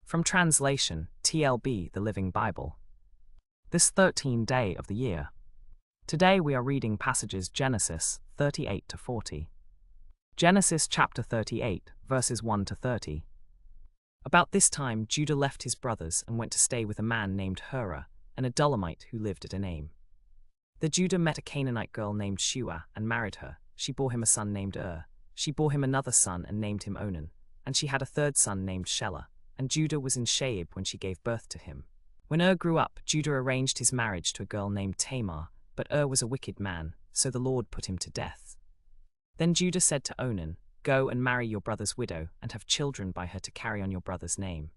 From translation, TLB, the Living Bible. This 13th day of the year. Today we are reading passages Genesis 38 to 40. Genesis chapter 38, verses 1 to 30. About this time Judah left his brothers and went to stay with a man named Hurrah, an Adullamite who lived at Enaim. The Judah met a Canaanite girl named Shua and married her. She bore him a son named She bore him another son and named him Onan, and she had a third son named Shelah, and Judah was in Shaib when she gave birth to him. When grew up, Judah arranged his marriage to a girl named Tamar, but was a wicked man, so the Lord put him to death. Then Judah said to Onan, "Go and marry your brother's widow, and have children by her to carry on your brother's name."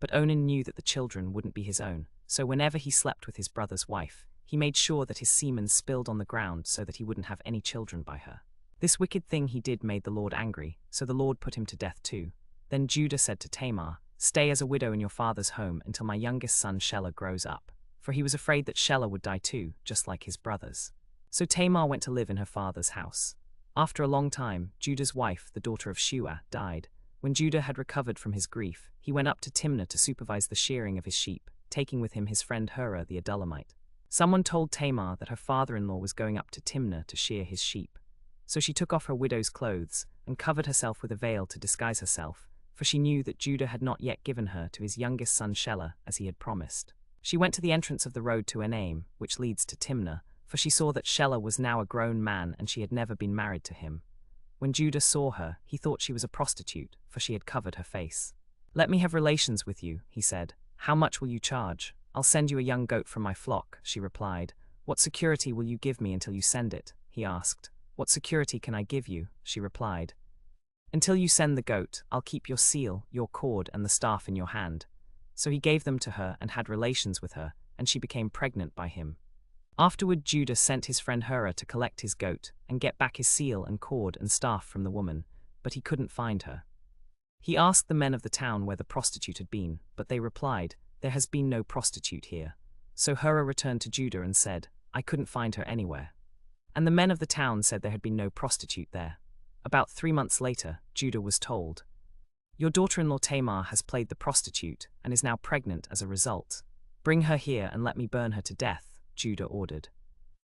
But Onan knew that the children wouldn't be his own, so whenever he slept with his brother's wife, he made sure that his semen spilled on the ground so that he wouldn't have any children by her. This wicked thing he did made the Lord angry, so the Lord put him to death too. Then Judah said to Tamar, "Stay as a widow in your father's home until my youngest son Shelah grows up," for he was afraid that Shelah would die too, just like his brothers. So Tamar went to live in her father's house. After a long time, Judah's wife, the daughter of Shua, died. When Judah had recovered from his grief, he went up to Timnah to supervise the shearing of his sheep, taking with him his friend Hurrah the Adullamite. Someone told Tamar that her father-in-law was going up to Timnah to shear his sheep. So she took off her widow's clothes and covered herself with a veil to disguise herself, for she knew that Judah had not yet given her to his youngest son Shelah as he had promised. She went to the entrance of the road to Enaim, which leads to Timnah, for she saw that Shelah was now a grown man and she had never been married to him. When Judah saw her, he thought she was a prostitute, for she had covered her face. "Let me have relations with you," he said. "How much will you charge?" "I'll send you a young goat from my flock," she replied. "What security will you give me until you send it?" he asked. "What security can I give you?" she replied. "Until you send the goat, I'll keep your seal, your cord, and the staff in your hand." So he gave them to her and had relations with her, and she became pregnant by him. Afterward Judah sent his friend Hurrah to collect his goat and get back his seal and cord and staff from the woman, but he couldn't find her. He asked the men of the town where the prostitute had been, but they replied, "There has been no prostitute here." So Hurrah returned to Judah and said, "I couldn't find her anywhere." And the men of the town said there had been no prostitute there. About 3 months later, Judah was told, "Your daughter-in-law Tamar has played the prostitute and is now pregnant as a result. Bring her here and let me burn her to death," Judah ordered.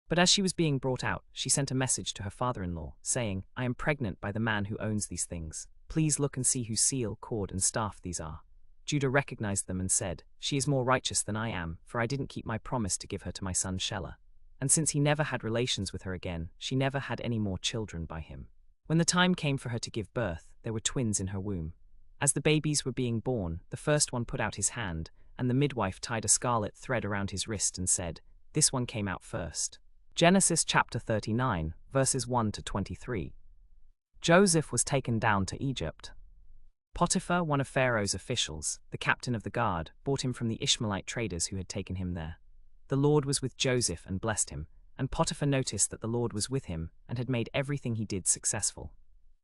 But as she was being brought out, she sent a message to her father-in-law, saying, "I am pregnant by the man who owns these things. Please look and see whose seal, cord, and staff these are." Judah recognized them and said, "She is more righteous than I am, for I didn't keep my promise to give her to my son Shelah." And since he never had relations with her again, she never had any more children by him. When the time came for her to give birth, there were twins in her womb. As the babies were being born, the first one put out his hand, and the midwife tied a scarlet thread around his wrist and said, "This one came out first." Genesis chapter 39, verses 1 to 23. Joseph was taken down to Egypt. Potiphar, one of Pharaoh's officials, the captain of the guard, bought him from the Ishmaelite traders who had taken him there. The Lord was with Joseph and blessed him, and Potiphar noticed that the Lord was with him and had made everything he did successful.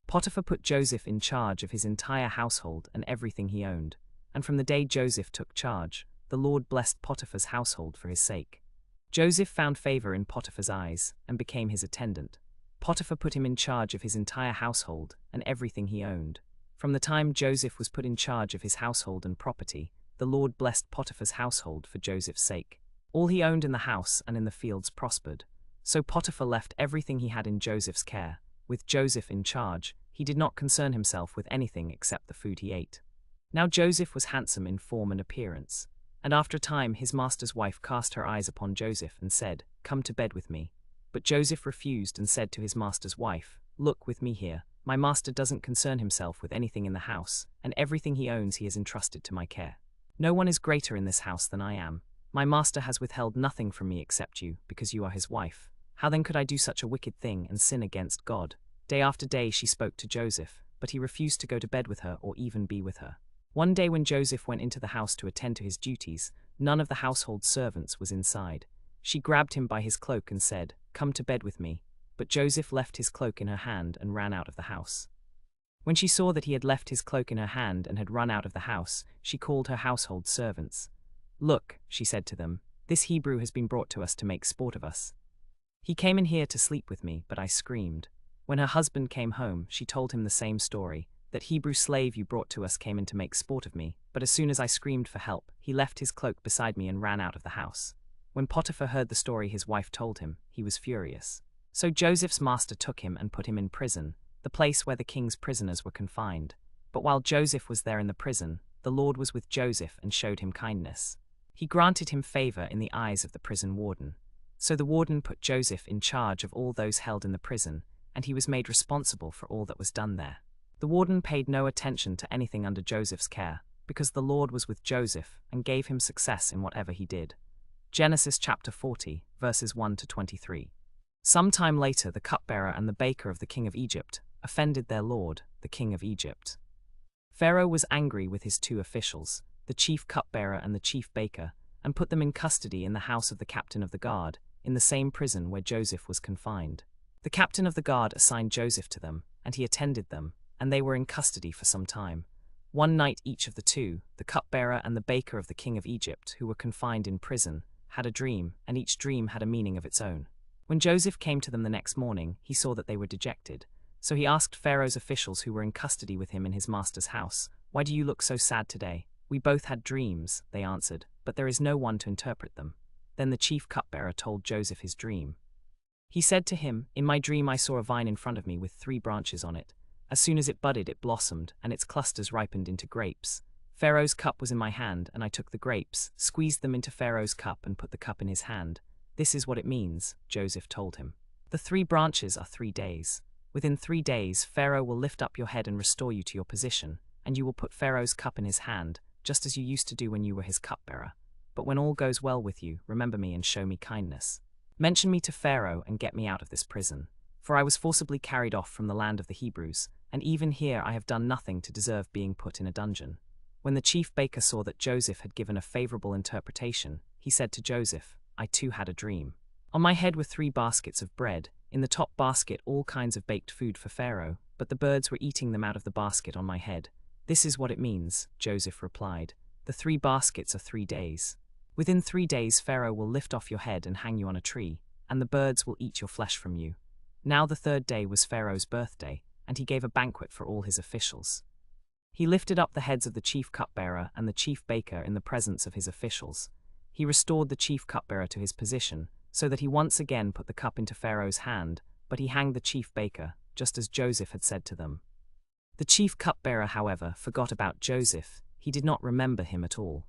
Potiphar put Joseph in charge of his entire household and everything he owned, and from the day Joseph took charge, the Lord blessed Potiphar's household for his sake. Joseph found favor in Potiphar's eyes and became his attendant. Potiphar put him in charge of his entire household and everything he owned. From the time Joseph was put in charge of his household and property, the Lord blessed Potiphar's household for Joseph's sake. All he owned in the house and in the fields prospered. So Potiphar left everything he had in Joseph's care. With Joseph in charge, he did not concern himself with anything except the food he ate. Now Joseph was handsome in form and appearance, and after a time his master's wife cast her eyes upon Joseph and said, "Come to bed with me." But Joseph refused and said to his master's wife, "Look with me here. My master doesn't concern himself with anything in the house, and everything he owns he has entrusted to my care. No one is greater in this house than I am. My master has withheld nothing from me except you, because you are his wife. How then could I do such a wicked thing and sin against God?" Day after day she spoke to Joseph, but he refused to go to bed with her or even be with her. One day when Joseph went into the house to attend to his duties, none of the household servants was inside. She grabbed him by his cloak and said, "Come to bed with me." But Joseph left his cloak in her hand and ran out of the house. When she saw that he had left his cloak in her hand and had run out of the house, she called her household servants. "Look," she said to them, "this Hebrew has been brought to us to make sport of us. He came in here to sleep with me, but I screamed." When her husband came home, she told him the same story, That Hebrew slave you brought to us came in to make sport of me, but as soon as I screamed for help, he left his cloak beside me and ran out of the house. When Potiphar heard the story his wife told him, he was furious. So Joseph's master took him and put him in prison, the place where the king's prisoners were confined. But while Joseph was there in the prison, the Lord was with Joseph and showed him kindness. He granted him favor in the eyes of the prison warden. So the warden put Joseph in charge of all those held in the prison, and he was made responsible for all that was done there. The warden paid no attention to anything under Joseph's care, because the Lord was with Joseph and gave him success in whatever he did. Genesis chapter 40, verses 1 to 23. Some time later, the cupbearer and the baker of the king of Egypt offended their lord, the king of Egypt. Pharaoh was angry with his two officials, the chief cupbearer and the chief baker, and put them in custody in the house of the captain of the guard, in the same prison where Joseph was confined. The captain of the guard assigned Joseph to them, and he attended them, and they were in custody for some time. One night each of the two, the cupbearer and the baker of the king of Egypt, who were confined in prison, had a dream, and each dream had a meaning of its own. When Joseph came to them the next morning, he saw that they were dejected. So he asked Pharaoh's officials who were in custody with him in his master's house, "Why do you look so sad today?" "We both had dreams," they answered, "but there is no one to interpret them." Then the chief cupbearer told Joseph his dream. He said to him, "In my dream I saw a vine in front of me with 3 branches on it. As soon as it budded, it blossomed, and its clusters ripened into grapes. Pharaoh's cup was in my hand, and I took the grapes, squeezed them into Pharaoh's cup, and put the cup in his hand. This is what it means," Joseph told him. "The 3 branches are 3 days. Within 3 days, Pharaoh will lift up your head and restore you to your position, and you will put Pharaoh's cup in his hand, just as you used to do when you were his cupbearer. But when all goes well with you, remember me and show me kindness. Mention me to Pharaoh and get me out of this prison. For I was forcibly carried off from the land of the Hebrews, and even here I have done nothing to deserve being put in a dungeon." When the chief baker saw that Joseph had given a favorable interpretation, he said to Joseph, "I too had a dream. On my head were 3 baskets of bread, in the top basket all kinds of baked food for Pharaoh, but the birds were eating them out of the basket on my head. This is what it means," Joseph replied. "The 3 baskets are 3 days. Within 3 days Pharaoh will lift off your head and hang you on a tree, and the birds will eat your flesh from you." Now the 3rd day was Pharaoh's birthday, and he gave a banquet for all his officials. He lifted up the heads of the chief cupbearer and the chief baker in the presence of his officials. He restored the chief cupbearer to his position, so that he once again put the cup into Pharaoh's hand, but he hanged the chief baker, just as Joseph had said to them. The chief cupbearer, however, forgot about Joseph. He did not remember him at all.